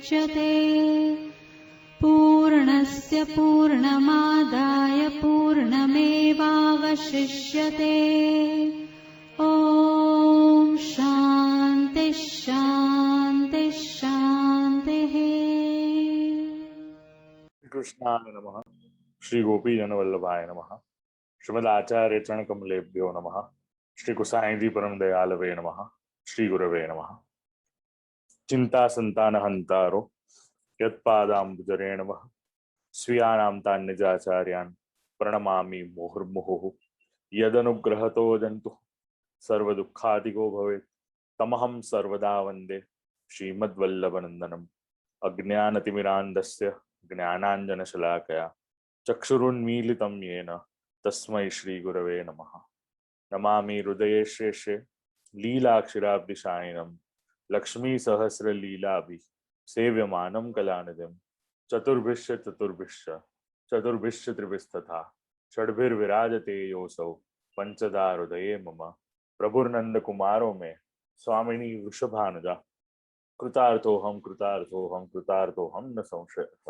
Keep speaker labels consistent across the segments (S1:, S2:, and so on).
S1: मुच्यते पूर्णस्य पूर्णमादाय पूर्णमेवावशिष्यते। ॐ शान्ति शान्ति शान्तिः।
S2: कृष्णाय नमः। श्री गोपी जन वल्लभाय नमः। श्रीमद आचार्य चरण कमलेभ्यो नमः। श्री कुसाईजी परम दयालवे नमः। श्री गुरवे नमः। चिंता संतान हंतारो यत्पादाम्बुजरेण नमः। स्वीयानां तान् निजाचार्यान् प्रणमामि मुहुर्मुहुः। यदनुग्रहतो जन्तु सर्वदुःखादिको भवेत् तमहं सर्वदा वन्दे श्रीमद्वल्लभनन्दनम्। अज्ञानतिमिरान्धस्य ज्ञानाञ्जनशलाकया चक्षुरुन्मीलितं येन तस्मै श्रीगुरवे नमः। नमामि हृदये शेषे लीलाक्षराब्धिशायिनं लक्ष्मीसहस्रलीलाभिः सेव्यमानं कलानिधिं। चतुर्भिश्च चतुर्भिश्च चतुर्भिश्च त्रिभिस्तथा षड्भिर्विराजते योऽसौ पंचधा हृदये मम। प्रभुर्नन्दकुमारो मे स्वामिनी वृषभानुजा। कृतार्थोऽहं कृतार्थोऽहं कृतार्थोऽहं न संशयः।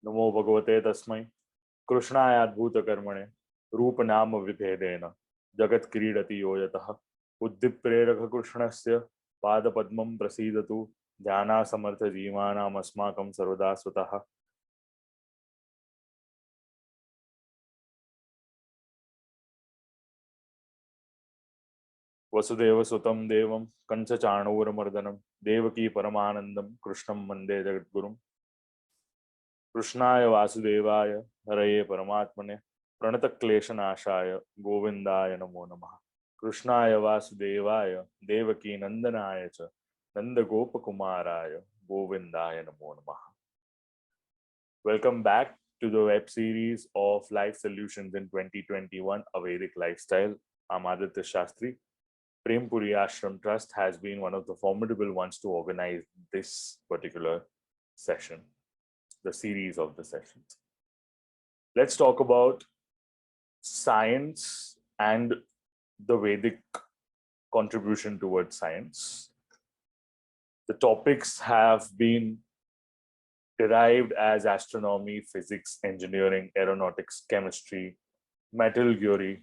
S2: नमो भगवते तस्मै कृष्णायाद्भूतकर्मणे रूपनाम विभेदेन जगत् क्रीडति यो यतः। बुद्धिप्रेरक कृष्णस्य पादपद्मं प्रसीदतु ध्यानासमर्थजीवानाम् अस्माकं सर्वदा स्वतः। वसुदेवसुतं देवं कंसचाणूरमर्दनं देवकी परमानन्दं कृष्णं वन्दे जगद्गुरुम्। कृष्णाय वासुदेवाय हरये परमात्मने प्रणतक्लेशनाशाय गोविन्दाय नमो नमः। कृष्णाय वासुदेवाय देवकी नंदनाय च नंदगोपकुमाराय गोविन्दाय नमो नमः। Welcome back to the web series of Life Solutions in 2021, A Vedic Lifestyle. I'm Aditya Shastri. Prempuri Ashram Trust has been one of the formidable ones to organize this particular session, the series of the sessions. Let's talk about science and the Vedic contribution towards science. The topics have been derived as astronomy, physics, engineering, aeronautics, chemistry, metallurgy,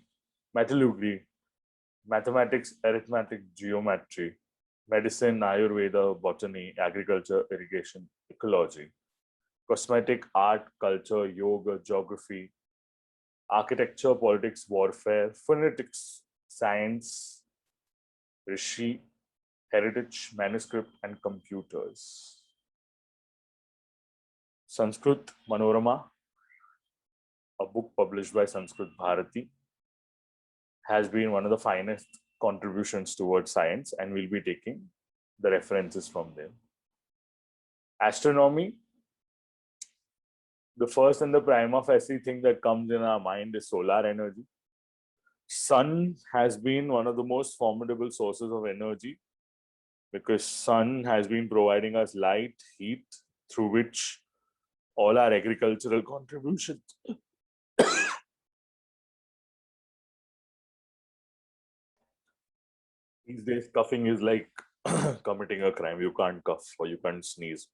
S2: mathematics, arithmetic, geometry, medicine, Ayurveda, botany, agriculture, irrigation, ecology, cosmetic, art, culture, yoga, geography, architecture, politics, warfare, phonetics, science, rishi, heritage, manuscript, and computers. Sanskrit Manorama, a book published by Sanskrit Bharati, has been one of the finest contributions towards science, and we'll be taking the references from them. Astronomy, the first and the prima facie thing that comes in our mind is solar energy. Sun has been one of the most formidable sources of energy because sun has been providing us light, heat, through which all our agricultural contributions these days coughing is like committing a crime. You can't cough or you can't sneeze.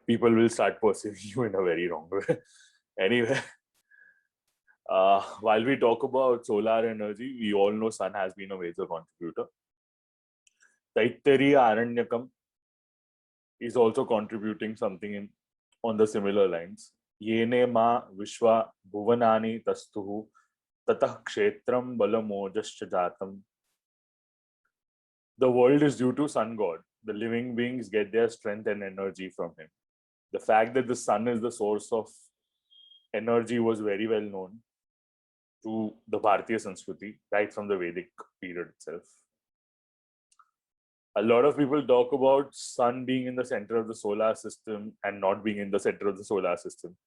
S2: People will start perceiving you in a very wrong way. Anyway, while we talk about solar energy, we all know sun has been a major contributor. Taittiriya Aranyakam is also contributing something on the similar lines. Yene ma vishwa bhuvanani tastuhu tatah kshetram balamojascha jatam. The world is due to sun god. The living beings get their strength and energy from him. The fact that the sun is the source of energy was very well known to the Bharatiya Sanskriti right from the Vedic period itself. A lot of people talk about sun being in the center of the solar system and not being in the center of the solar system.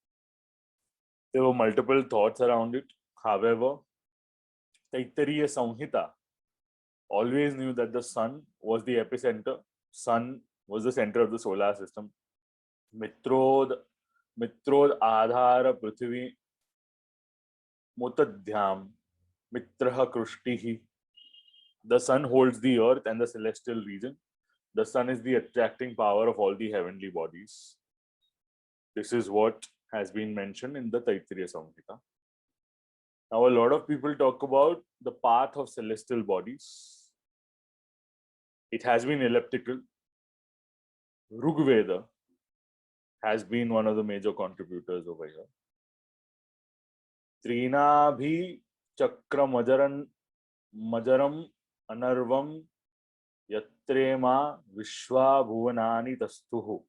S2: There were multiple thoughts around it. However, Taittiriya Samhita always knew that the sun was the epicenter. Sun was the center of the solar system. Mitrod Adhara Prithvi Mutadhyam Mitraha Krushtihi The sun holds the earth and the celestial region. The sun is the attracting power of all the heavenly bodies. This is what has been mentioned in the Taittiriya Samhita. Now, a lot of people talk about the path of celestial bodies. It has been elliptical. Rigveda has been one of the major contributors over here. Trinabhi chakra majaram anarvam yatrema vishwa bhuvanani tastuhu.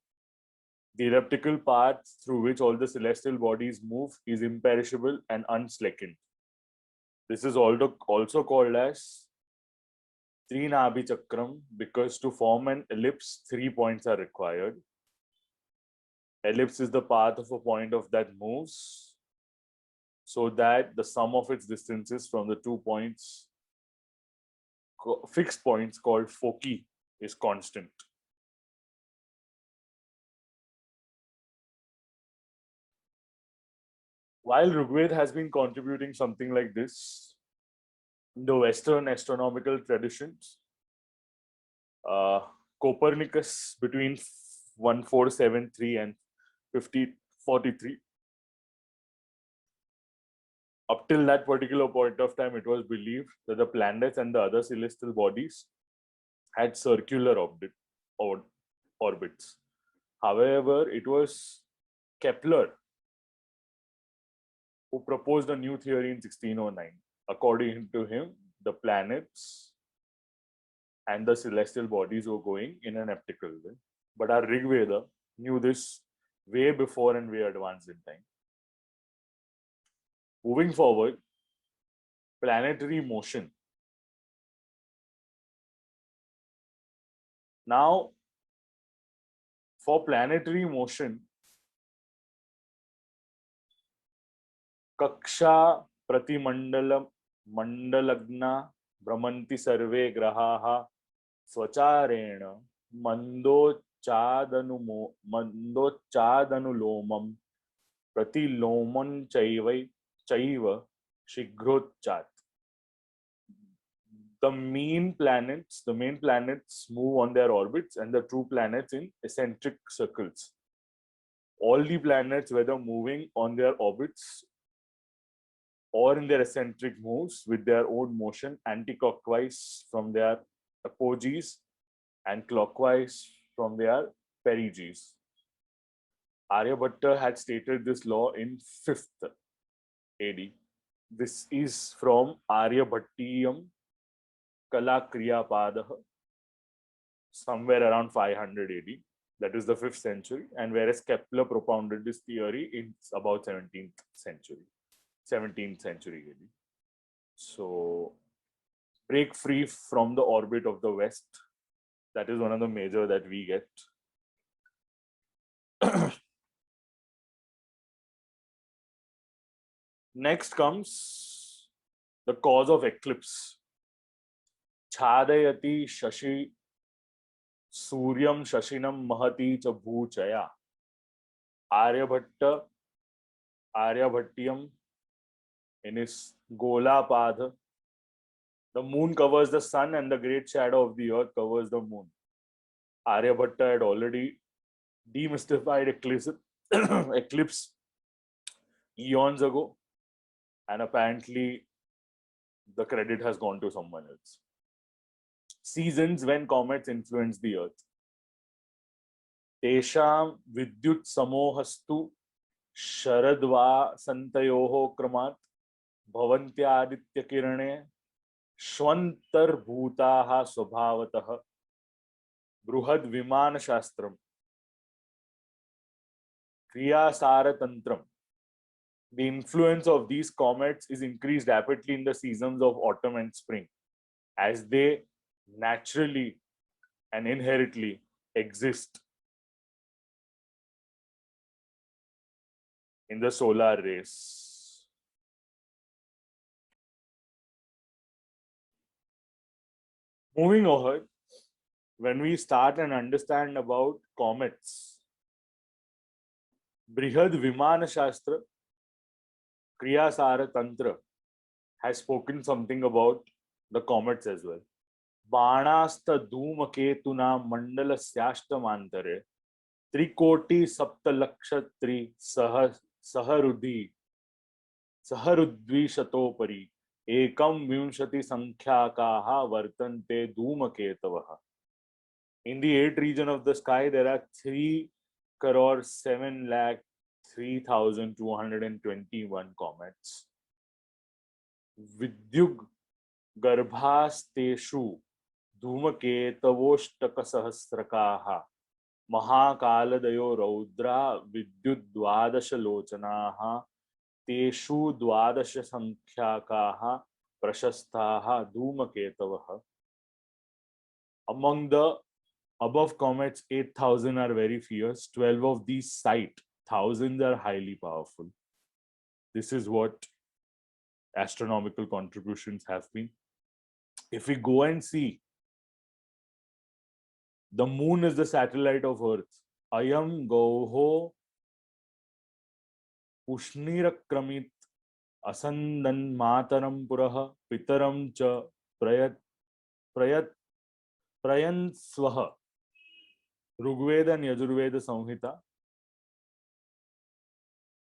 S2: The elliptical path through which all the celestial bodies move is imperishable and unslackened. This is also called as Trinabhi Chakram because to form an ellipse, 3 points are required. Ellipse is the path of a point of that moves so that the sum of its distances from the 2 points, fixed points called foci, is constant. While Rigveda has been contributing something like this, the Western astronomical traditions, Copernicus between 1473 and 1543, up till that particular point of time, it was believed that the planets and the other celestial bodies had circular orbits. However, it was Kepler who proposed a new theory in 1609. According to him, the planets and the celestial bodies were going in an elliptical way. But our Rigveda knew this way before and way advanced in time. Moving forward, planetary motion. Now, for planetary motion, Kaksha Pratimandalam Mandalagna Brahmanti Sarve Grahaha Swacharena Mandochadanulomam Pratilomon Chaiva Shigrochat. The main planets move on their orbits and the true planets in eccentric circles. All the planets, whether moving on their orbits or in their eccentric moves with their own motion, anti-clockwise from their apogees and clockwise from their perigees. Aryabhatta had stated this law in 5th AD. This is from Aryabhattiyam Kalakriyapadah, somewhere around 500 AD. That is the 5th century. And whereas Kepler propounded this theory in about 17th century AD. So, break free from the orbit of the West. That is one of the major that we get. Next comes the cause of eclipse. Chadayati Shashi Suryam Shashinam Mahati cha Bhuchaya. Aryabhattiyam in his Gola Padha. The moon covers the sun and the great shadow of the earth covers the moon. Aryabhatta had already demystified eclipse eons ago, and apparently the credit has gone to someone else. Seasons when comets influence the earth. Tesham vidyut samohastu sharadva santayoho kramat bhavantyaditya kirane shwantar bhutaha swabhavatah bruhad vimana shastram kriyasara tantram. The influence of these comets is increased rapidly in the seasons of autumn and spring, as they naturally and inherently exist in the solar rays. Moving ahead, when we start and understand about comets, Brihad Vimana Shastra, Kriyasara Tantra has spoken something about the comets as well. बाणास्त धूमकेतुना मंडलस्याष्टमांतरे त्रिकोटि सप्तलक्षत्रि सहरुदि सहरुद्विशतोपरि एकम विंशति संख्याकाः वर्तन्ते धूमकेतवः. In the 8th region of the sky, there are 3,07,03,221 comets. Vidyug गर्भास्तेषु धूमकेतवोष्टकसहस्रकाः महाकालदयो रौद्रा विद्युद्वादशलोचनाः तेषु द्वादशसंख्याकाः प्रशस्ताः धूमकेतवः. Among the above comets, 8,000 are very fierce. 12 of these sight. Thousands are highly powerful. This is what astronomical contributions have been. If we go and see, the moon is the satellite of Earth. Ayam Gauho Ushnirakkramit Asandan Mataram Puraha Pitaram Cha Prayanswaha. Rigveda and Yajurveda Samhita.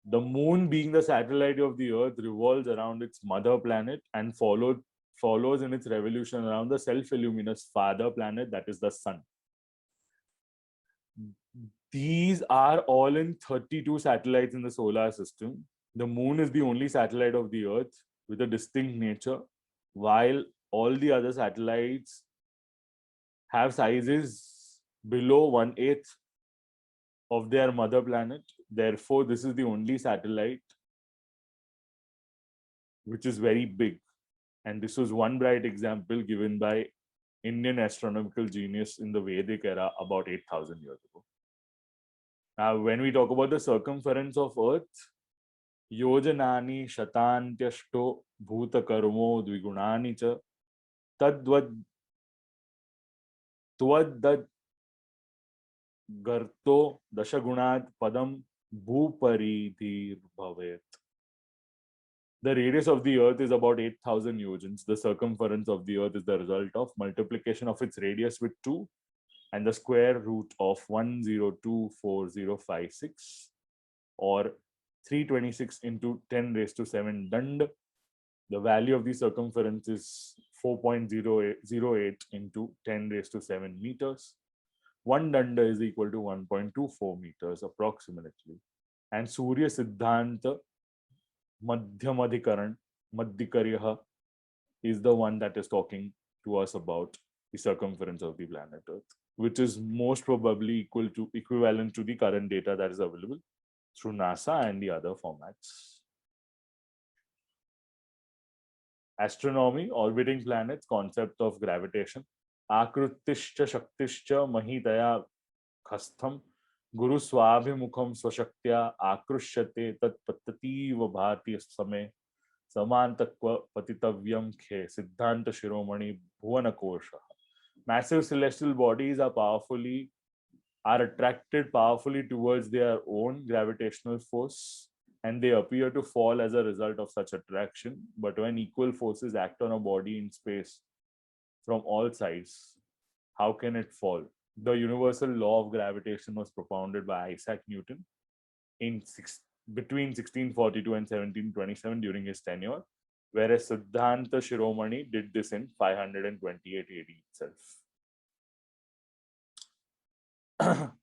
S2: The moon, being the satellite of the Earth, revolves around its mother planet and follows in its revolution around the self-illuminous father planet, that is the sun. These are all in 32 satellites in the solar system. The moon is the only satellite of the Earth with a distinct nature, while all the other satellites have sizes below 1/8 of their mother planet. Therefore, this is the only satellite which is very big. And this was one bright example given by Indian astronomical genius in the Vedic era about 8,000 years ago. Now, when we talk about the circumference of Earth, yojanani shatantyashto bhutakarmo dvigunani cha tadvad tvad garto dashagunat padam bhuparidhir bhavet. The radius of the Earth is about 8,000 yojans. The circumference of the Earth is the result of multiplication of its radius with 2 and the square root of 1024056 or 326 into 10 raised to 7 dand. The value of the circumference is 4.008 into 10 raised to 7 meters. 1 danda is equal to 1.24 meters approximately. And Surya Siddhanta Madhyamadhikaran, Madhikaryah, is the one that is talking to us about the circumference of the planet Earth, which is most probably equivalent to the current data that is available through NASA and the other formats. Astronomy, orbiting planets, concept of gravitation. Akrutishcha Shaktischa Mahitaya Khastham Guru Swabhimukham Swashaktya Akrushyate Tat Patativa Bharti Same Samantakva Patitavyam Khe Siddhanta Shiromani Bhuvana Kosha. Massive celestial bodies are attracted powerfully towards their own gravitational force, and they appear to fall as a result of such attraction. But when equal forces act on a body in space from all sides, how can it fall? The universal law of gravitation was propounded by Isaac Newton between 1642 and 1727 during his tenure, whereas Siddhanta Shiromani did this in 528 AD itself.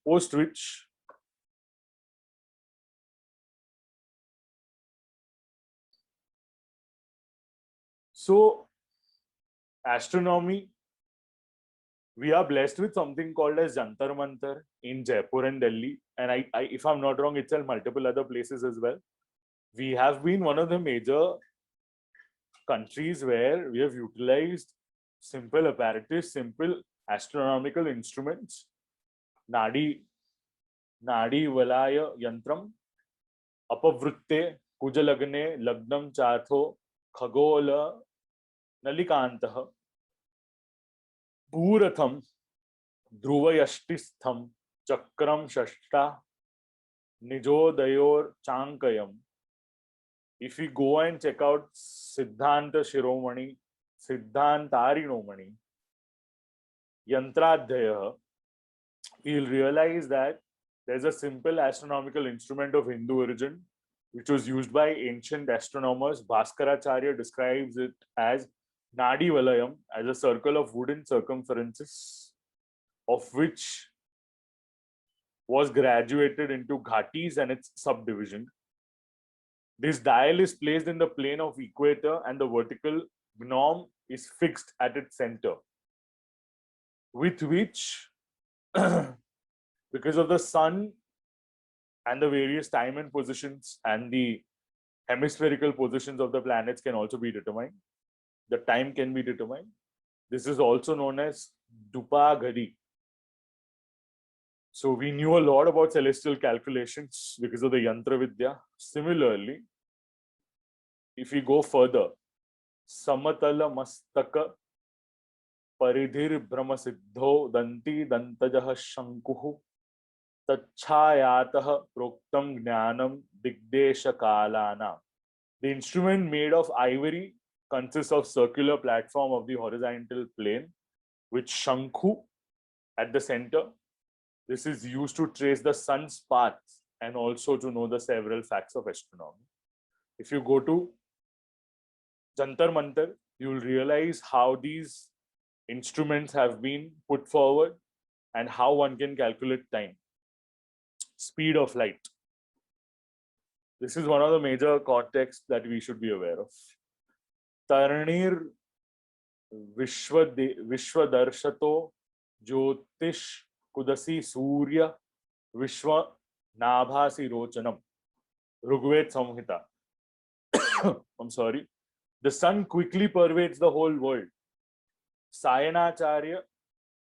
S2: Post which astronomy, we are blessed with something called as Jantar Mantar in Jaipur and Delhi, and I if I'm not wrong, it's in multiple other places as well. We have been one of the major countries where we have utilized simple apparatus, simple astronomical instruments, Nadi Valaya Yantram, Apavrutte, Kujalagne, Lagnam Chatho, Khagola, Nalikantah, Puratham, Dhruvayashtitham, Chakram Shashta, Nijodayor Chankayam. If we go and check out Siddhanta Shiromani, Siddhantarinomani, Yantradhyaya, you'll realize that there's a simple astronomical instrument of Hindu origin which was used by ancient astronomers. Bhaskaracharya describes it as Nadi Valayam, as a circle of wooden circumferences of which was graduated into ghatis and its subdivision. This dial is placed in the plane of equator and the vertical gnome is fixed at its center, with which, because of the sun and the various time and positions and the hemispherical positions of the planets can also be determined. The time can be determined. This is also known as Dupa Ghadi. So we knew a lot about celestial calculations because of the Yantra Vidya. Similarly, if we go further, Samatala Mastaka Paridhir Brahma Siddho Danti Dantajah Shankuhu Tachayatah Proktam Jnanam Digdesha Kalana. The instrument made of ivory consists of circular platform of the horizontal plane with Shankhu at the center. This is used to trace the sun's path and also to know the several facts of astronomy. If you go to Jantar Mantar, you will realize how these instruments have been put forward and how one can calculate time. Speed of light. This is one of the major contexts that we should be aware of. Taranir Vishwadarshato Jyotish Kudasi Surya Vishwa Nabhasi Rochanam. Rugved Samhita. I'm sorry. The sun quickly pervades the whole world. Sayanacharya,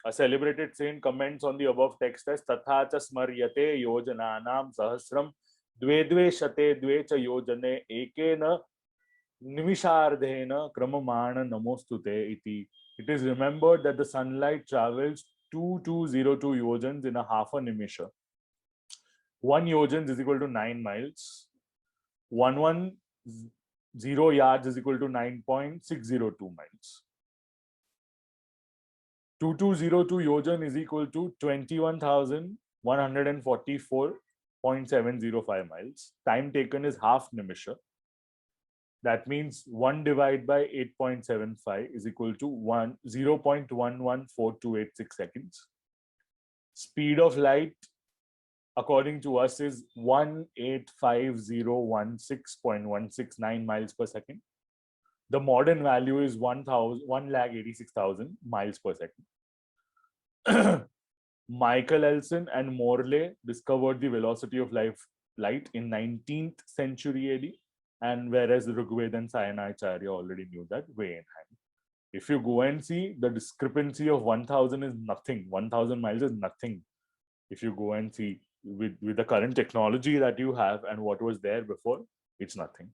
S2: a celebrated saint, comments on the above text as Tathacha Smaryate Yojananam Sahasram Dve Shate Dvecha Yojane Ekena Nimishardhena Kramamana Namostute iti. It is remembered that the sunlight travels 2202 yojans in a half a nimisha. 1 yojans is equal to 9 miles. 110 yards is equal to 9.602 miles. 2202 yojan is equal to 21,144.705 miles. Time taken is half nimisha. That means 1 divided by 8.75 is equal to 0.114286 seconds. Speed of light, according to us, is 1,85016.169 miles per second. The modern value is 1,86,000 miles per second. Michael Elson and Morley discovered the velocity of light in 19th century AD, and whereas Rigveda and Sayanacharya already knew that way in hand. If you go and see, the discrepancy of 1,000 is nothing. 1,000 miles is nothing. If you go and see with the current technology that you have and what was there before, it's nothing.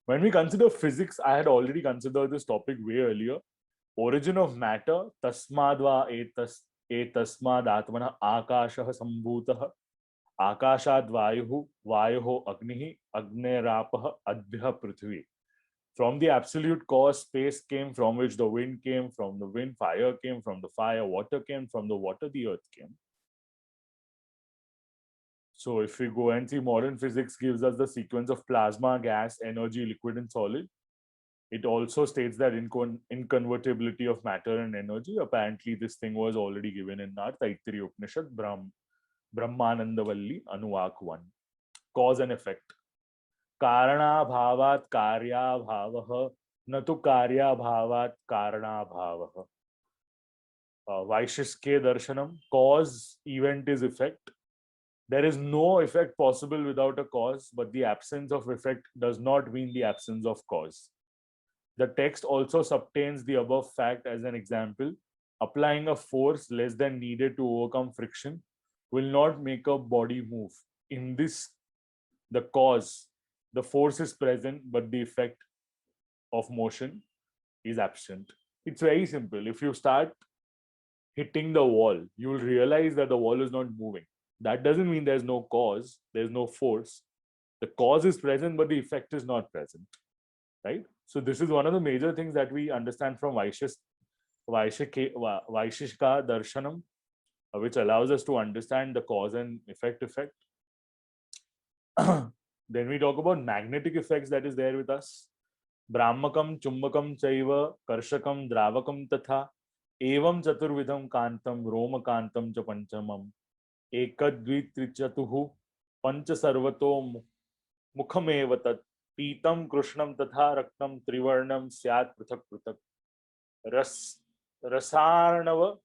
S2: When we consider physics, I had already considered this topic way earlier. Origin of matter, tasmadva etasmad atmana akashah sambhutah akashad vayuhu vayuho agnihi agnerapah adhyah prithvi. From the absolute cause, space came, from which the wind came, from the wind, fire came, from the fire, water came, from the water, the earth came. So if we go and see, modern physics gives us the sequence of plasma, gas, energy, liquid, and solid. It also states that inconvertibility of matter and energy. Apparently, this thing was already given in our Taittiriya Upanishad, Brahmanandavalli, Anuvak 1. Cause and effect. Karana bhavat karya bhavah, natu karya bhavat karana bhavah. Vaishishke darshanam. Cause, event is effect. There is no effect possible without a cause, but the absence of effect does not mean the absence of cause. The text also subtains the above fact as an example. Applying a force less than needed to overcome friction will not make a body move. In this, the cause, the force is present, but the effect of motion is absent. It's very simple. If you start hitting the wall, you will realize that the wall is not moving. That doesn't mean there's no cause, there's no force. The cause is present, but the effect is not present, right? So this is one of the major things that we understand from Vaishishka Darshanam, which allows us to understand the cause and effect. Then we talk about magnetic effects that is there with us. Brahmakam, Chumbakam, Chaiva, Karshakam, Dravakam, Tatha, Evam Chaturvidham Kantam, Romakantam cha Panchamam, Ekadvitrichatuhu, Pancha Sarvato Mukhameva Tat, Pitam, Krishnam, Tatha, Raktam, Trivarnam, Syat, Pruthak, Pruthak, Rasarnava,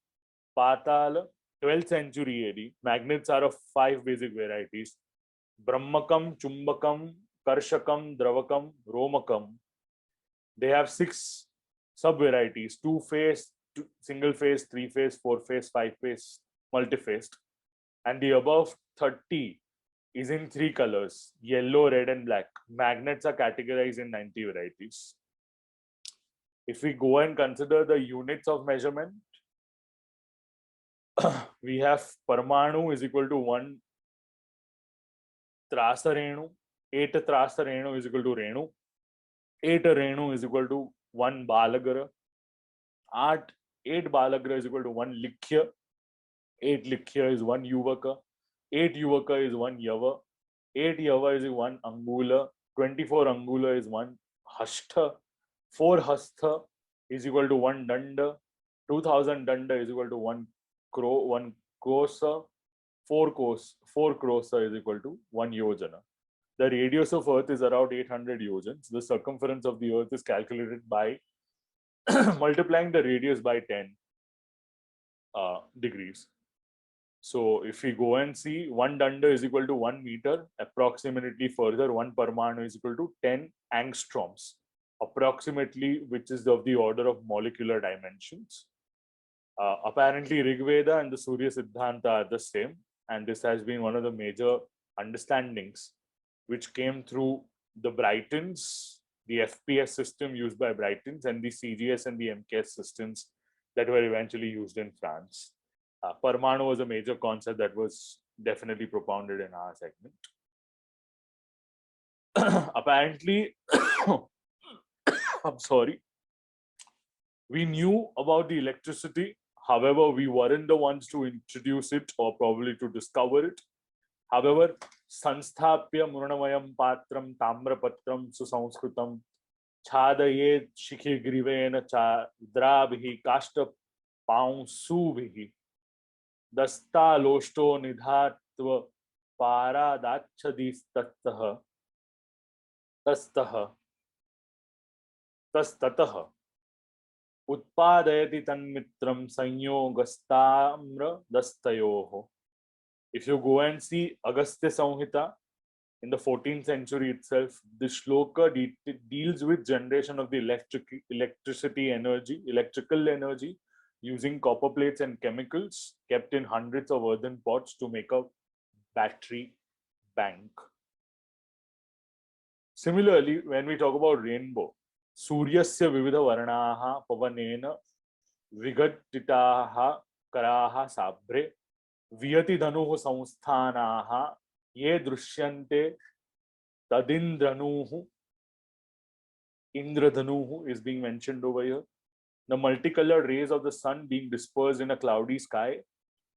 S2: Patala, 12th century AD. Magnets are of 5 basic varieties: Brahmakam, Chumbakam, Karshakam, Dravakam, Romakam. They have 6 sub varieties: 2-phase, single phase, 3-phase, 4-phase, 5-phase, multi-phased. And the above 30 is in 3 colors: yellow, red, and black. Magnets are categorized in 90 varieties. If we go and consider the units of measurement, we have Parmanu is equal to 1 Trasa Renu, 8 Trasa Renu is equal to Renu, 8 Renu is equal to 1 Balagra, 8 Balagra is equal to 1 Likhya, 8 Likhya is 1 Yuvaka, 8 Yuvaka is 1 Yava, 8 Yava is 1 Angula, 24 Angula is 1 Hastha, 4 Hastha is equal to 1 Danda, 2000 Danda is equal to 1 Kosa, 4 Krosa is equal to 1 Yojana. The radius of Earth is around 800 yojans. The circumference of the Earth is calculated by multiplying the radius by 10 degrees. So if we go and see, 1 Danda is equal to 1 meter, approximately further 1 Parmanu is equal to 10 angstroms, approximately, which is of the order of molecular dimensions. Apparently Rig Veda and the Surya Siddhanta are the same, and this has been one of the major understandings which came through the Brightons, the FPS system used by Brightons, and the CGS and the MKS systems that were eventually used in France. Parmanu was a major concept that was definitely propounded in our segment. Apparently, I'm sorry, we knew about the electricity. However, we weren't the ones to introduce it or probably to discover it. However, Sanstapya Murnamayam Patram Tamrapatram Susanskrutam Chadaye Shikhigriven Chadrabhi Kashta Paunsubhi Dasta Loshto Nidhatva Paradachadis Tattaha Tastataha Utpadayati Tanmitram Sanyogastamra Dastayoho. If you go and see Agastya Samhita in the 14th century itself, this shloka deals with generation of the electricity energy, electrical energy, using copper plates and chemicals kept in hundreds of earthen pots to make a battery bank. Similarly, when we talk about rainbow, Suryasya Vividha Varnaha Pavanena Vigatitaha Karaha Sabre Viyati Dhanuhu Samsthanaha Ye Drusyante Tadindranuhu. Indradhanuhu is being mentioned over here. The multicolored rays of the sun being dispersed in a cloudy sky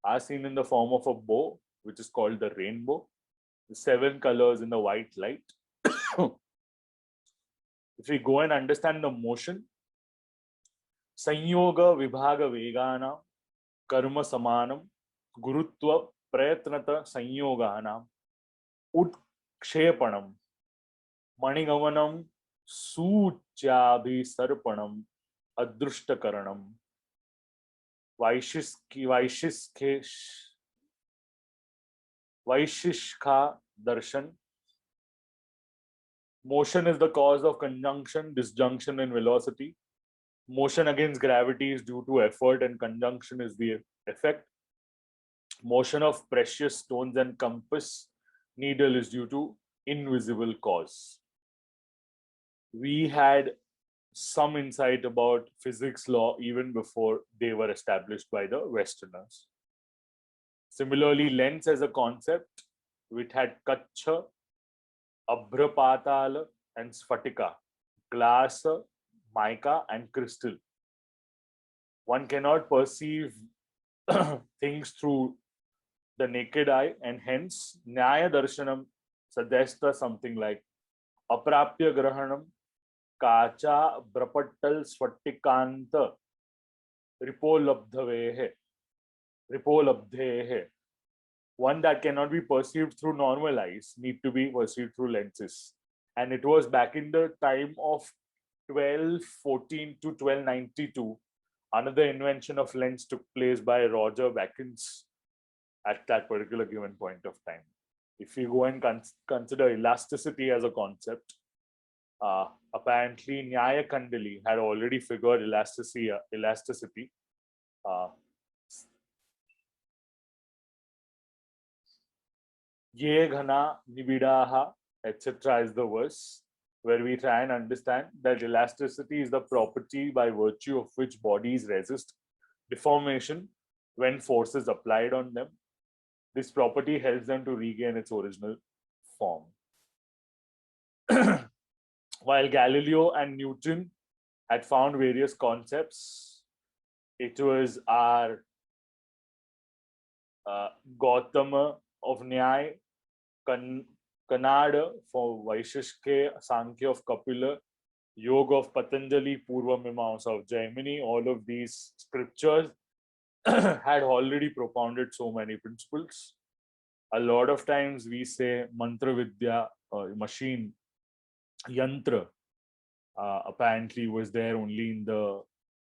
S2: are seen in the form of a bow, which is called the rainbow. The 7 colors in the white light. If we go and understand the motion, Sanyoga Vibhaga Vegana Karma Samanam Gurutva Prayatnata Sanyogana Utshepanam Manigavanam Suchabhi Sarpanam Adrushta Vaishishka Darshan. Motion is the cause of conjunction, disjunction, and velocity. Motion against gravity is due to effort, and conjunction is the effect. Motion of precious stones and compass needle is due to invisible cause. We had some insight about physics law even before they were established by the Westerners. Similarly, lens as a concept, which had Kacha, Abhrapatala, and Sphatika, glass, mica, and crystal. one cannot perceive things through the naked eye, and hence Nyaya Darshanam suggests us something like Aprapya Grahanam Kacha Brapattal Svatikanta Ripolabdhavehe Ripolabdhehe. One that cannot be perceived through normal eyes need to be perceived through lenses. And it was back in the time of 1214 to 1292. Another invention of lens took place by Roger Bacons at that particular given point of time. If you go and consider elasticity as a concept, apparently Nyaya Kandali had already figured elasticity. Ye ghana nibidaha, etc. is the verse where we try and understand that elasticity is the property by virtue of which bodies resist deformation when force is applied on them. This property helps them to regain its original form. While Galileo and Newton had found various concepts, it was our Gautama of Nyaya, Kannada for Vaisheshke, Sankhya of Kapila, Yoga of Patanjali, Purva Mimamsa of Jaimini. All of these scriptures had already propounded so many principles. A lot of times we say mantra vidya, machine, yantra, apparently was there only in the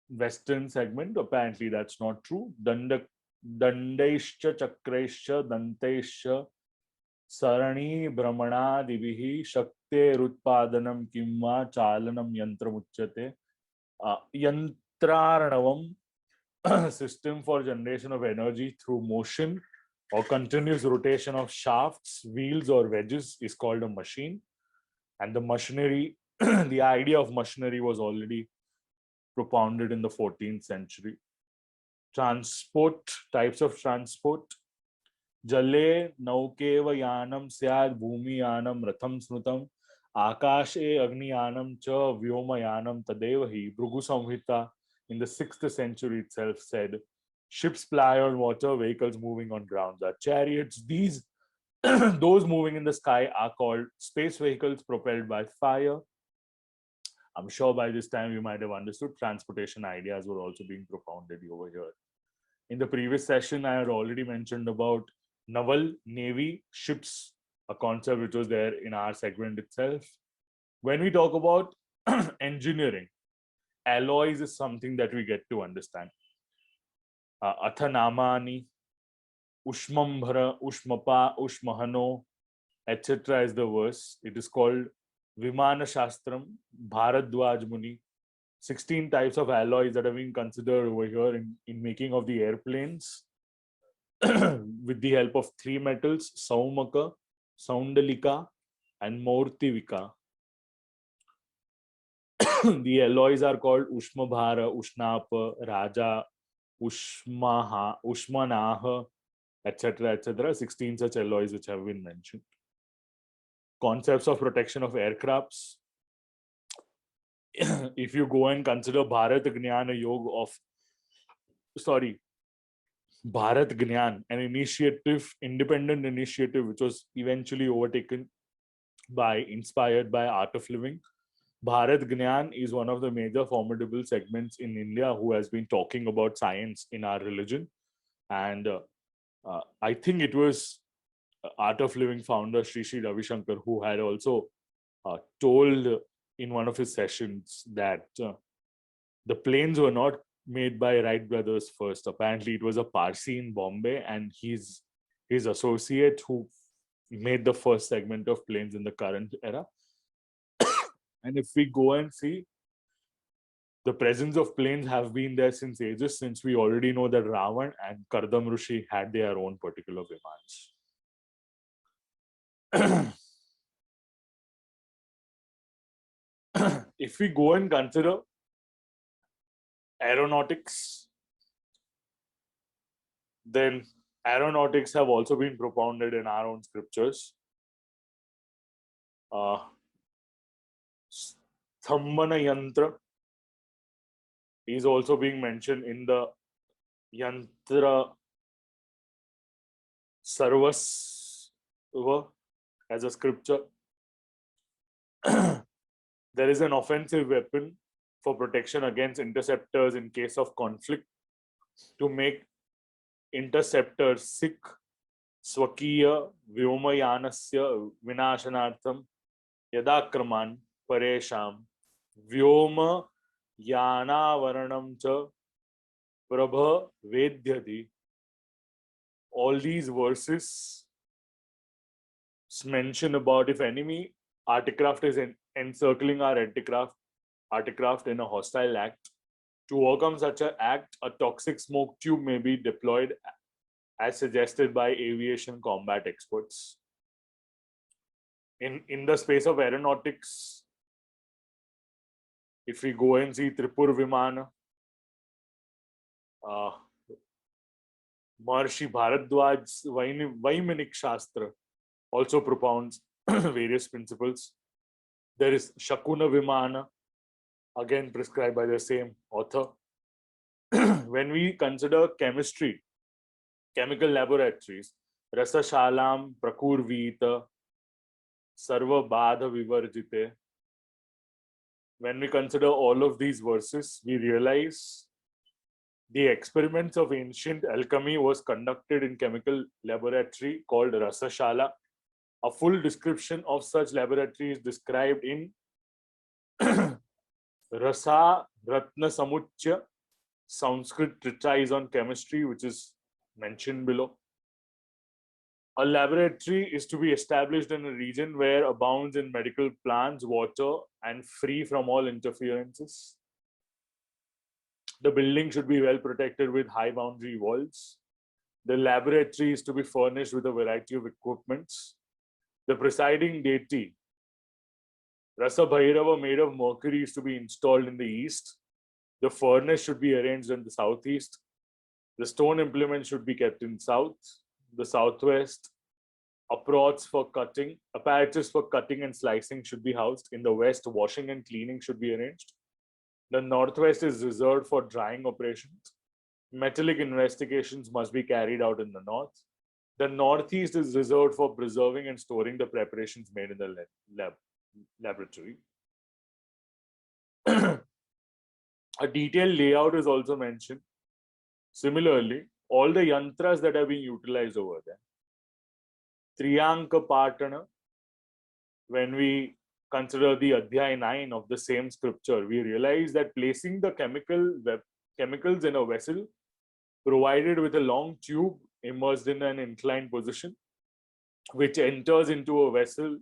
S2: Western segment. Apparently that's not true. Dandaishcha chakraishcha dantaishcha sarani brahmana divihi shakte rutpadanam kimva chalanam yantra muchyate. Yantrarnavam, system for generation of energy through motion or continuous rotation of shafts, wheels, or wedges is called a machine. And the machinery, the idea of machinery was already propounded in the 14th century. Transport, types of transport. Jale naukeva yanam syad bhumi yanam ratham snutam akashe agni yanam cha vyoma yanam tadevahi. Bhrigu Samhita in the 6th century itself said, ships ply on water, vehicles moving on ground are chariots. These those moving in the sky are called space vehicles propelled by fire. I'm sure by this time you might have understood transportation ideas were also being propounded over here. In the previous session, I had already mentioned about naval, navy, ships, a concept which was there in our segment itself. When we talk about engineering, alloys is something that we get to understand. Athanamani, Ushmambhara, Ushmapa, Ushmahano, etc. is the verse. It is called Vimana Shastram, Bharadwaj Muni. 16 types of alloys that have been considered over here in making of the airplanes with the help of 3 metals, Saumaka, Saundalika, and Maurtivika. The alloys are called Ushmabhara, Ushnapa, Raja, Ushmaha, Ushmanaha, etc., etc. 16 such alloys which have been mentioned. Concepts of protection of aircrafts. If you go and consider Bharat Gnana Yoga of, Bharat Gnan, an initiative, independent initiative, which was eventually overtaken inspired by Art of Living. Bharat Gnan is one of the major formidable segments in India who has been talking about science in our religion. And I think it was Art of Living founder Sri Sri Ravi Shankar who had also told in one of his sessions that the planes were not made by Wright brothers first. Apparently it was a Parsi in Bombay and his associate who made the first segment of planes in the current era. And if we go and see, the presence of planes have been there since ages, since we already know that Ravan and Kardam Rishi had their own particular vimans. If we go and consider aeronautics, then aeronautics have also been propounded in our own scriptures. Stambhana yantra is also being mentioned in the Yantra Sarvasva as a scripture. There is an offensive weapon for protection against interceptors in case of conflict to make interceptors sick. Swakiya Vyomayanasya Vinashanartham Yadakraman Paresham Vyoma Yanavaranam Cha Prabha Vedyati. All these verses mention about if enemy articraft is encircling our articraft in a hostile act. To overcome such an act, a toxic smoke tube may be deployed as suggested by aviation combat experts. In the space of aeronautics, if we go and see Tripur Vimana, Maharshi Bharadwaj's Vaimanic Shastra also propounds various principles. There is Shakuna Vimana, again prescribed by the same author. When we consider chemistry, chemical laboratories, Rasashalam Prakurvita Sarva Badha Vivarjite. When we consider all of these verses, we realize the experiments of ancient alchemy was conducted in chemical laboratory called Rasashala. A full description of such laboratory is described in Rasa Ratna Samuchya, Sanskrit treatise on chemistry, which is mentioned below. A laboratory is to be established in a region where abounds in medical plants, water, and free from all interferences. The building should be well protected with high boundary walls. The laboratory is to be furnished with a variety of equipments. The presiding deity, Rasa Bhairava, made of mercury, is to be installed in the east. The furnace should be arranged in the southeast. The stone implements should be kept in south. The southwest, apparatus for cutting and slicing should be housed. In the west, washing and cleaning should be arranged. The northwest is reserved for drying operations. Metallic investigations must be carried out in the north. The northeast is reserved for preserving and storing the preparations made in the laboratory. A detailed layout is also mentioned. Similarly, all the yantras that are being utilized over there, Triyanka Patana, when we consider the Adhyay 9 of the same scripture, we realize that placing the chemicals in a vessel provided with a long tube immersed in an inclined position, which enters into a vessel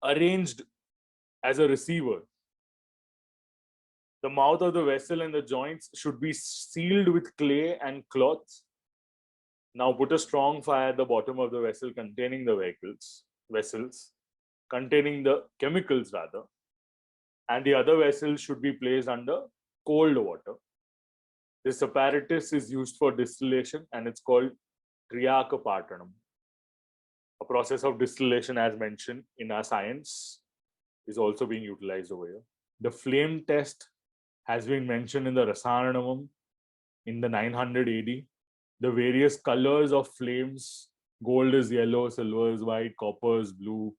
S2: arranged as a receiver. The mouth of the vessel and the joints should be sealed with clay and cloth. Now put a strong fire at the bottom of the vessel containing the vessels containing the chemicals rather, and the other vessel should be placed under cold water. This apparatus is used for distillation and it's called Triyaka Patanam. A process of distillation, as mentioned in our science, is also being utilized over here. The flame test has been mentioned in the Rasaranamam in the 900 AD. The various colors of flames, gold is yellow, silver is white, copper is blue,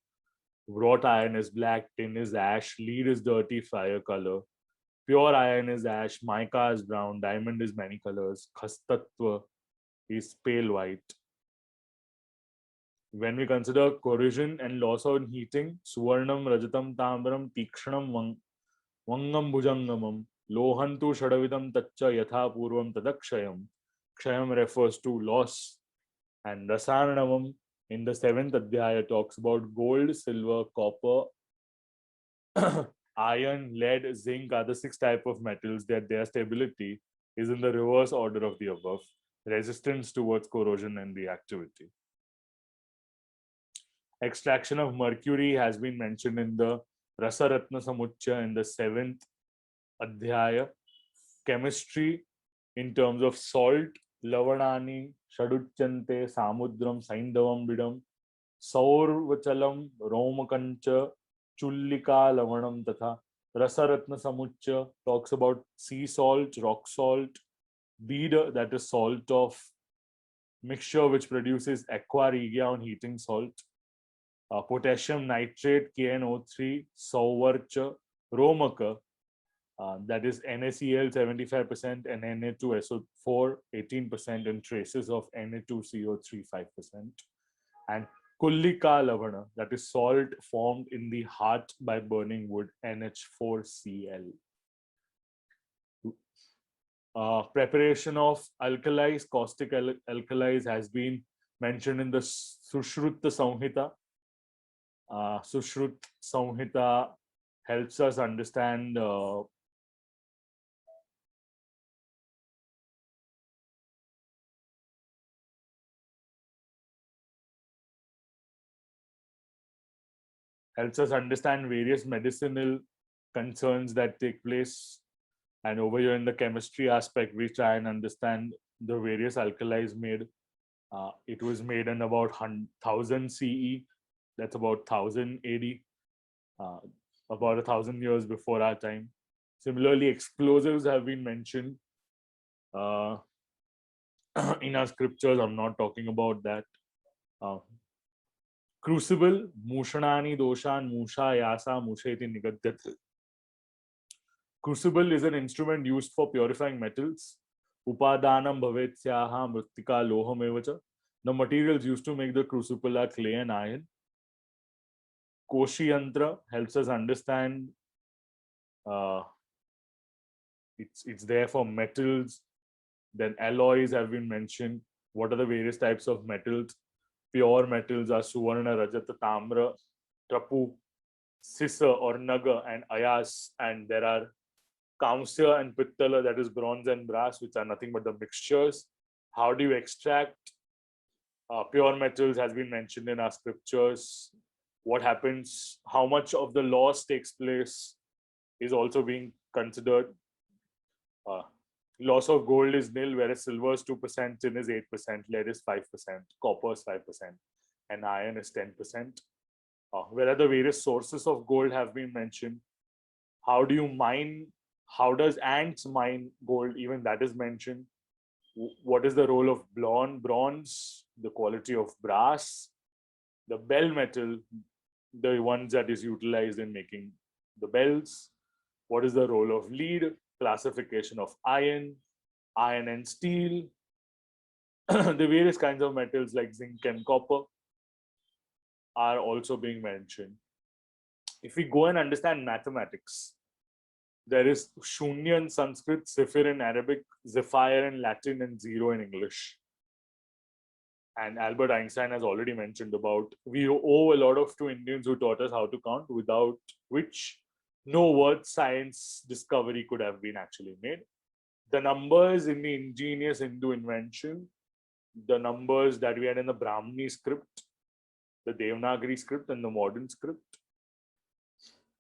S2: wrought iron is black, tin is ash, lead is dirty fire color, pure iron is ash, mica is brown, diamond is many colors, khastatva is pale white. When we consider corrosion and loss on heating, suvarnam, rajatam, tambram, tikshanam, vangam, bhujangamam, lohantu shadavidam taccha yatha purvam tadakshayam. Kshayam refers to loss, and Rasaranamam in the 7th Adhyaya talks about gold, silver, copper, iron, lead, zinc are the 6 types of metals that their stability is in the reverse order of the above, resistance towards corrosion and reactivity. Extraction of mercury has been mentioned in the Rasaratna Samuchya in the 7th Adhyaya. Chemistry in terms of salt, Lavanani, Shaduchante, Samudram, Saindavam Bidam, Saurvachalam, Romakancha, Chullika, Lavanam, Tatha. Rasaratna Samuchya talks about sea salt, rock salt, Bida, that is salt of mixture which produces aqua regia on heating salt, potassium nitrate, KNO3, Sauvarcha, Romaka, that is NaCl 75% and Na2SO4 18% and traces of Na2CO3 5%, and Kullika Lavana, that is salt formed in the heart by burning wood, NH4Cl. Preparation of alkalis, caustic alkalis has been mentioned in the Sushruta Samhita. Sushrut Samhita helps us understand various medicinal concerns that take place. And over here in the chemistry aspect, we try and understand the various alkalis made. It was made in about 1000 CE, that's about 1000 AD, about 1000 years before our time. Similarly, explosives have been mentioned in our scriptures. I'm not talking about that. Crucible, Mushanani Doshan Musha Yasa Musheti Nigadyat. Crucible is an instrument used for purifying metals. Upadanam bhavetsyaha mrittika lohamevacha. The materials used to make the crucible are clay and iron. Koshi Yantra helps us understand it's there for metals. Then alloys have been mentioned. What are the various types of metals? Pure metals are Suvarna, Rajata, Tamra, Trapu, Sisa or Naga, and Ayas. And there are Kaumsya and Pittala, that is bronze and brass, which are nothing but the mixtures. How do you extract pure metals has been mentioned in our scriptures. What happens, how much of the loss takes place is also being considered. Loss of gold is nil, whereas silver is 2%, tin is 8%, lead is 5%, copper is 5%, and iron is 10%. Where are the various sources of gold have been mentioned? How do you mine? How does ants mine gold? Even that is mentioned. What is the role of bronze, the quality of brass, the bell metal, the ones that is utilized in making the bells? What is the role of lead? Classification of iron and steel, the various kinds of metals like zinc and copper are also being mentioned. If we go and understand mathematics, there is Shunya in Sanskrit, Zifir in Arabic, Zephyr in Latin, and zero in English. And Albert Einstein has already mentioned about we owe a lot of to Indians who taught us how to count, without which no earth science discovery could have been actually made. The numbers in the ingenious Hindu invention, the numbers that we had in the Brahmini script, the Devanagari script, and the modern script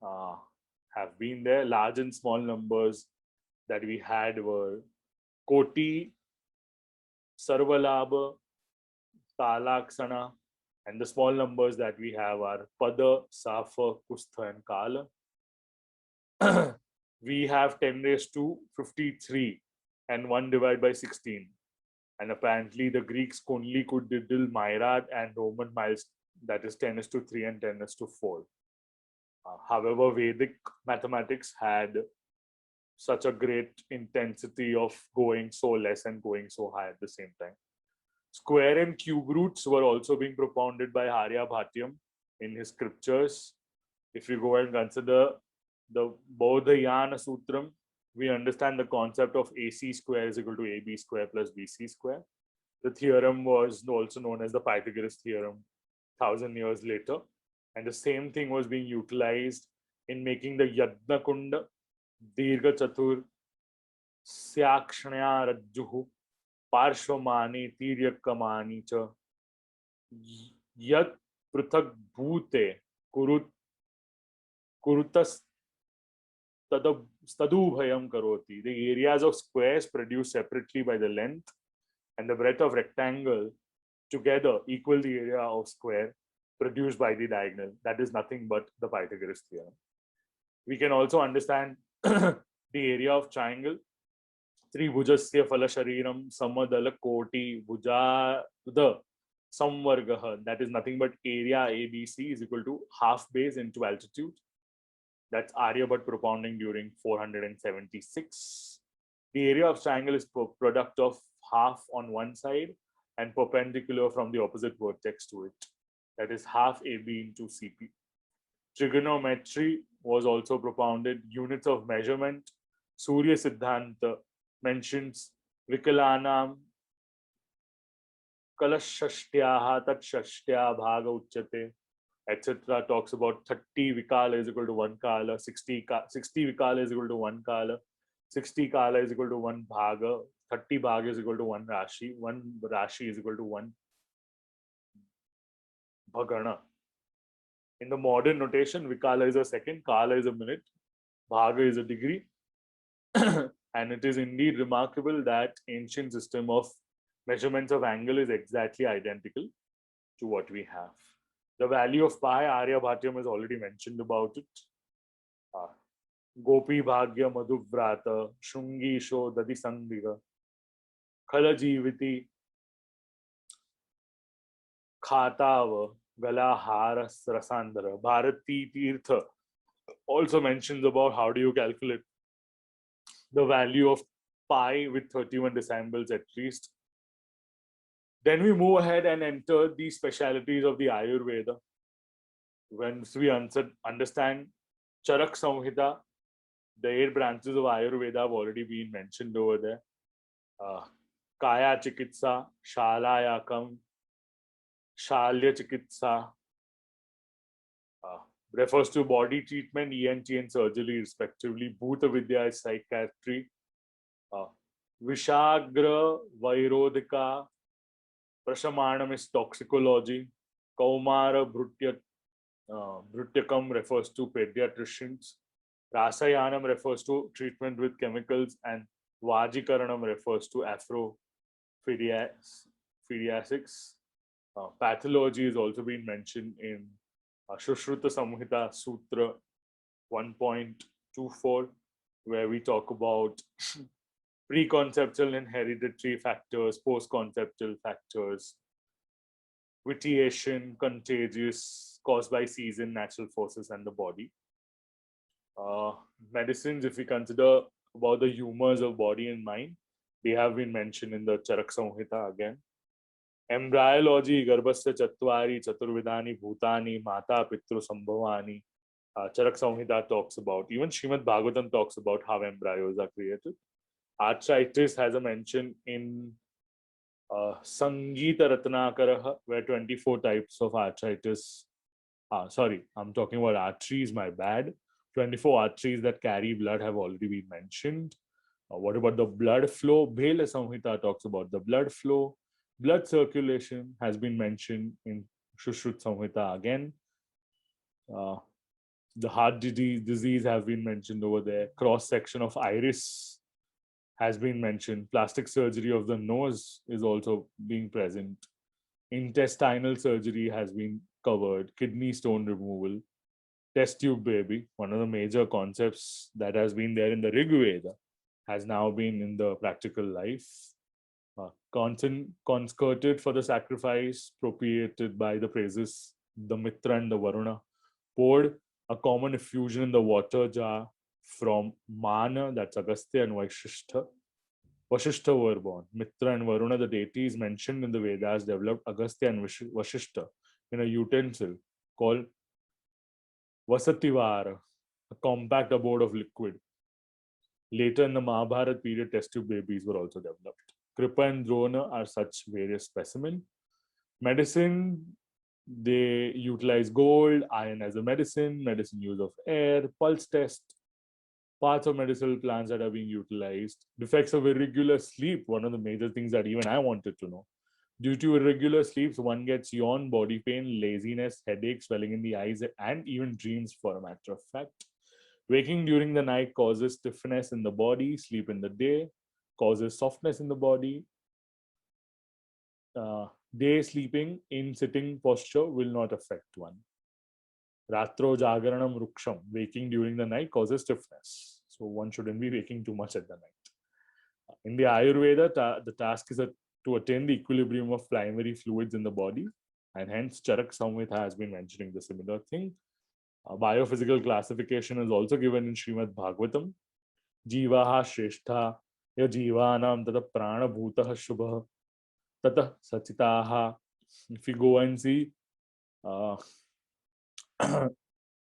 S2: have been there. Large and small numbers that we had were Koti, Sarvalabha, Talaksana, and the small numbers that we have are Pada, Safa, Kustha, and Kala. We have 10 raised to 53 and 1 divided by 16. And apparently the Greeks only could diddle Myrad and Roman miles, that is 10 is to 3 and 10 is to 4. However, Vedic mathematics had such a great intensity of going so less and going so high at the same time. Square and cube roots were also being propounded by Aryabhatyam in his scriptures. If you go and consider the Bodhayana Sutram, we understand the concept of AC square is equal to AB square plus BC square. The theorem was also known as the Pythagoras theorem 1000 years later. And the same thing was being utilized in making the Yadna Kunda, Dirgha Chatur, Syakshanya Rajjuhu, Parshvamani, Tiryakamani cha, Yad Pruthak Bhute, Kurutas Stadubhayam Karoti. The areas of squares produced separately by the length and the breadth of rectangle together equal the area of square produced by the diagonal. That is nothing but the Pythagoras theorem. We can also understand the area of triangle. Tribhujasya phalashariram samadala koti bhujada samvargaha. That is nothing but area ABC is equal to half base into altitude. That's Aryabhat propounding during 476. The area of triangle is product of half on one side and perpendicular from the opposite vertex to it. That is half AB into CP. Trigonometry was also propounded. Units of measurement. Surya Siddhanta mentions Vikalanam Kalashashtyaha Tatshashtya Bhaga Uchyate, etc. Talks about 30 Vikala is equal to 1 Kala, 60 Vikala is equal to 1 Kala, 60 Kala is equal to 1 Bhaga, 30 Bhaga is equal to 1 Rashi, 1 Rashi is equal to 1 Bhagana. In the modern notation, Vikala is a second, Kala is a minute, Bhaga is a degree. And it is indeed remarkable that ancient system of measurements of angle is exactly identical to what we have. The value of pi, Aryabhatyam has already mentioned about it. Gopi Bhagya Madhuvrata, Shungi Sho Dadi Sangdiga, Khala Jiviti, Khatava, Gala Haras Rasandara. Bharati Tirtha also mentions about how do you calculate the value of pi with 31 decimals at least. Then we move ahead and enter the specialities of the Ayurveda. Once we understand Charak Samhita, the 8 branches of Ayurveda have already been mentioned over there. Kaya Chikitsa, Shalayakam, Shalya Chikitsa, refers to body treatment, ENT and surgery respectively. Bhuta Vidya is psychiatry. Vishagra Vairodhika, Prashamanam is toxicology. Kaumara Bhrutyakam refers to pediatricians. Rasayanam refers to treatment with chemicals, and Vajikaranam refers to Afrophiliacs. Pathology is also been mentioned in Sushruta Samhita Sutra 1.24, where we talk about preconceptual and hereditary factors, post-conceptual factors, vitiation, contagious, caused by season, natural forces, and the body. Medicines, if we consider about the humors of body and mind, they have been mentioned in the Charak Samhita again. Embryology, Garbhasya Chatvari, Chaturvidani, Bhutani, Mata, Pitru, Sambhavani. Charak Samhita talks about, even Srimad Bhagavatam talks about how embryos are created. Arthritis has a mention in Sangeeta Ratnakara, where 24 types of arthritis. Sorry, I'm talking about arteries, my bad. 24 arteries that carry blood have already been mentioned. What about the blood flow? Bhela Samhita talks about the blood flow. Blood circulation has been mentioned in Shushruta Samhita again. The heart disease have been mentioned over there. Cross section of iris has been mentioned. Plastic surgery of the nose is also being present. Intestinal surgery has been covered. Kidney stone removal. Test tube baby, one of the major concepts that has been there in the Rig Veda, has now been in the practical life. Consecrated for the sacrifice, propitiated by the praises, the Mitra and the Varuna. Poured a common effusion in the water jar from Mana, that's Agastya and Vaishishta. Vashishta were born. Mitra and Varuna, the deities mentioned in the Vedas, developed Agastya and Vashishta in a utensil called Vasativara, a compact abode of liquid. Later in the Mahabharata period, test tube babies were also developed. Kripa and Drona are such various specimens. Medicine, they utilize gold, iron as a medicine use of air, pulse test, parts of medicinal plants that are being utilized. Defects of irregular sleep, one of the major things that even I wanted to know. Due to irregular sleeps, one gets yawn, body pain, laziness, headache, swelling in the eyes, and even dreams, for a matter of fact. Waking during the night causes stiffness in the body. Sleep in the day causes softness in the body. Day sleeping in sitting posture will not affect one. Ratro Jagaranam Ruksham, waking during the night causes stiffness. So one shouldn't be waking too much at the night. In the Ayurveda, the task is to attain the equilibrium of primary fluids in the body, and hence Charak Samhita has been mentioning the similar thing. Biophysical classification is also given in Srimad Bhagavatam. Jivaha Shrestha, ya Jivanam tata Prana Bhutah Shubha, tata Sachitaha. If you go and see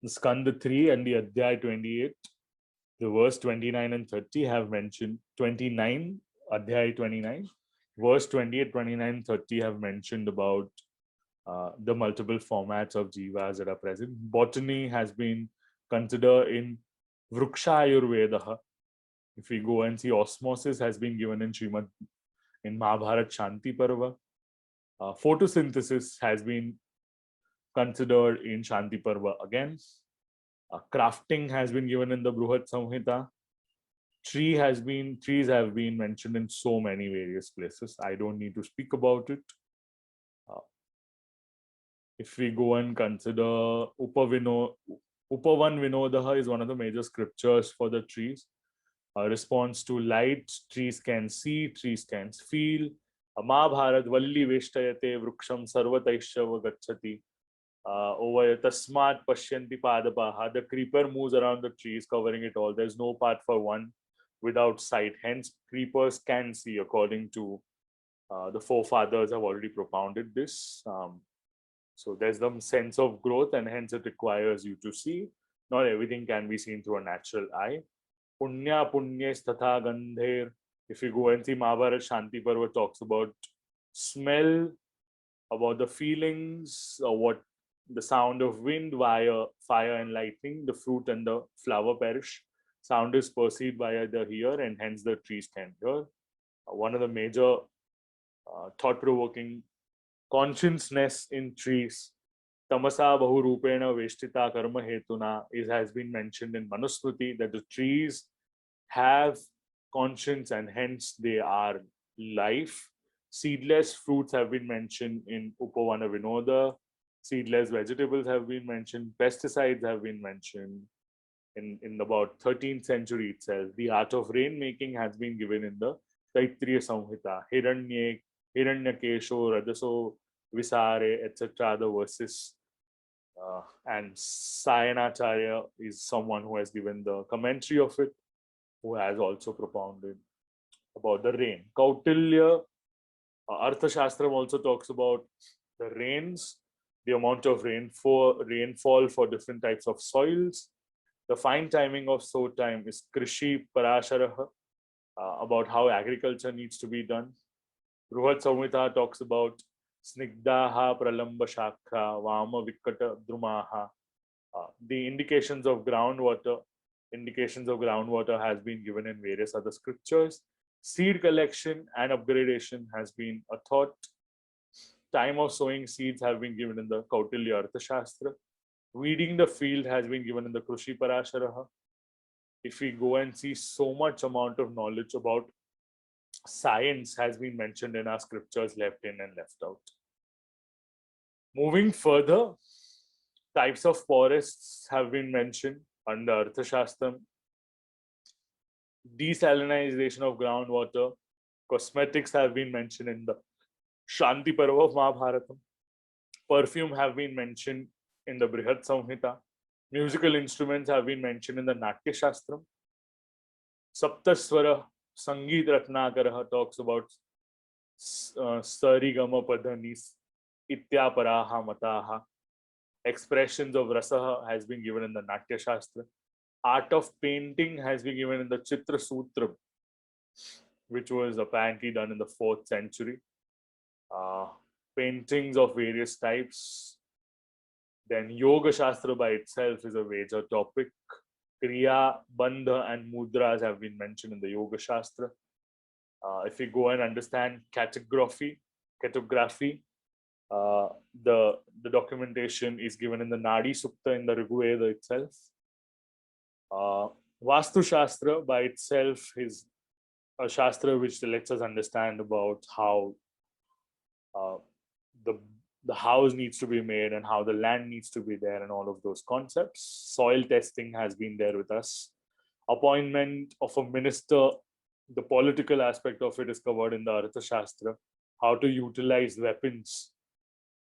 S2: Skanda 3 and the Adhyay 28, the verse 29 and 30 have mentioned 29, Adhyay 29, verse 28, 29, 30 have mentioned about the multiple formats of jivas that are present. Botany has been considered in Vriksha Ayurveda. If we go and see, osmosis has been given in Mahabharat Shanti Parva. Photosynthesis has been considered in Shanti Parva again. Crafting has been given in the Bruhat Samhita. Trees have been mentioned in so many various places. I don't need to speak about it. If we go and consider Upavan Vinodaha is one of the major scriptures for the trees. A response to light, trees can see, trees can feel. Mahabharat Valli Veshtayate Vruksham Sarvataishava Gachati. Over Tasmat Pashyanti Padapaha. The creeper moves around the trees, covering it all. There's no path for one without sight. Hence, creepers can see, according to the forefathers have already propounded this. So there's some sense of growth, and hence it requires you to see. Not everything can be seen through a natural eye. Punya Punyes Tatha Gandher. If you go and see Mahabharat Shanti Parva talks about smell, about the feelings, or what the sound of wind via fire and lightning, the fruit and the flower perish. Sound is perceived via the ear, and hence the trees can hear. One of the major thought-provoking consciousness in trees, Tamasa Bahurupena Veshtita Karma Hetuna, has been mentioned in Manusmriti that the trees have conscience and hence they are life. Seedless fruits have been mentioned in Upavana Vinoda. Seedless vegetables have been mentioned. Pesticides have been mentioned in about 13th century itself. The art of rainmaking has been given in the Taittiriya Samhita. Hiranyakesho, Radaso, Visare, etc. The verses. And Sayanacharya is someone who has given the commentary of it, who has also propounded about the rain. Kautilya, Arthashastram also talks about the rains, the amount of rainfall for different types of soils. The fine timing of sow time is Krishi Parasharaha, about how agriculture needs to be done. Bruhat Samhita talks about Snigdaha Pralamba Shakha, Vama Vikata Drumaha. The indications of groundwater has been given in various other scriptures. Seed collection and upgradation has been a thought. Time of sowing seeds have been given in the Kautilya Arthashastra. Weeding the field has been given in the Krushi Parasharaha. If we go and see, so much amount of knowledge about science has been mentioned in our scriptures, left in and left out. Moving further, types of forests have been mentioned under Arthashastram. Desalinization of groundwater. Cosmetics have been mentioned in the Shanti Parva of Mahabharatam. Perfume have been mentioned in the Brihat Samhita. Musical instruments have been mentioned in the Natya Shastram. Saptaswara Sangeet Ratnakara talks about Sarigama Padhanis, Itya Paraha Mataha. Expressions of Rasaha has been given in the Natya Shastra. Art of painting has been given in the Chitra Sutra, which was apparently done in the 4th century. Paintings of various types. Then Yoga Shastra by itself is a major topic. Kriya, Bandha and Mudras have been mentioned in the Yoga Shastra. If we go and understand cartography, the documentation is given in the Nadi Sukta in the Rigveda itself. Vastu Shastra by itself is a Shastra which lets us understand about how the house needs to be made and how the land needs to be there and all of those concepts. Soil testing has been there with us. Appointment of a minister, the political aspect of it is covered in the Arthashastra. How to utilize weapons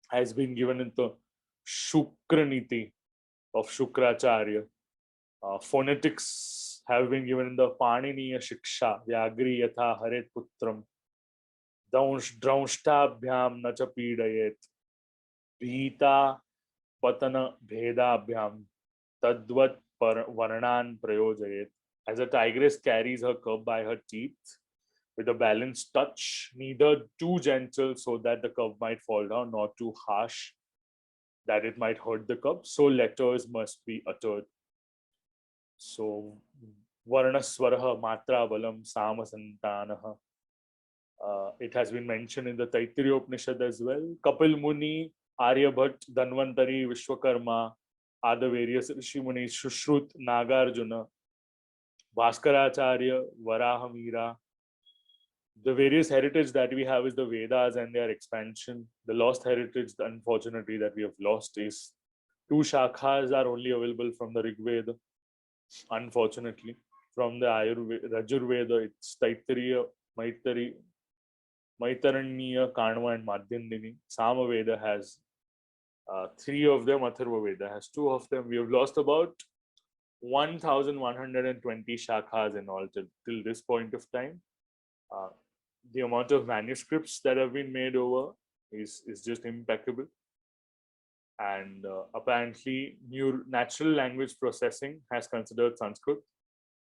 S2: has been given in the Shukraniti of Shukracharya. Phonetics have been given in the Paniniya Shiksha, Vyagri Yatha Haret Putram, Draunshtabhyam Nacha Pidayet, Bhita Patana Bhedabhyam, Tadvat Varnan Prayojayet. As a tigress carries her cub by her teeth with a balanced touch, neither too gentle so that the cub might fall down, nor too harsh that it might hurt the cub, so letters must be uttered. So, Varnaswaraha Matra Balam Samasantanaha. It has been mentioned in the Taittiriya Upanishad as well. Kapil Muni, Aryabhat, Dhanvantari, Vishwakarma are the various Rishi Munis, Shushrut, Nagarjuna, Bhaskaracharya, Varahamira. The various heritage that we have is the Vedas and their expansion. The lost heritage, unfortunately, that we have lost is two shakhas are only available from the Rig Veda. Unfortunately, from the Rajurveda, it's Taittiriya, Maitaraniya, Kanva, and Madhyandini. Samaveda has three of them. Atharva Veda has two of them. We have lost about 1,120 shakhas in all till this point of time. The amount of manuscripts that have been made over is just impeccable. And apparently, natural language processing has considered Sanskrit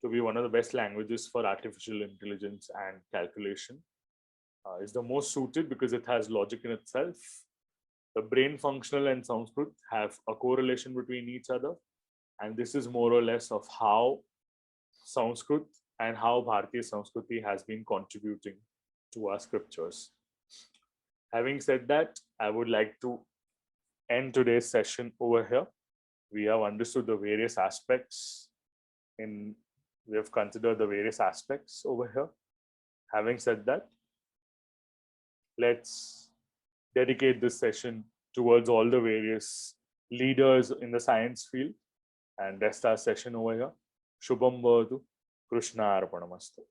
S2: to be one of the best languages for artificial intelligence and calculation. Is the most suited because it has logic in itself. The brain functional and Sanskrit have a correlation between each other, and this is more or less of how Sanskrit and how Bharatiya Sanskriti has been contributing to our scriptures. Having said that, I would like to end today's session over here. We have understood the various aspects we have considered the various aspects over here. Having said that, let's dedicate this session towards all the various leaders in the science field and rest our session over here. Shubham Bhavatu, Krishna Arpanamastu.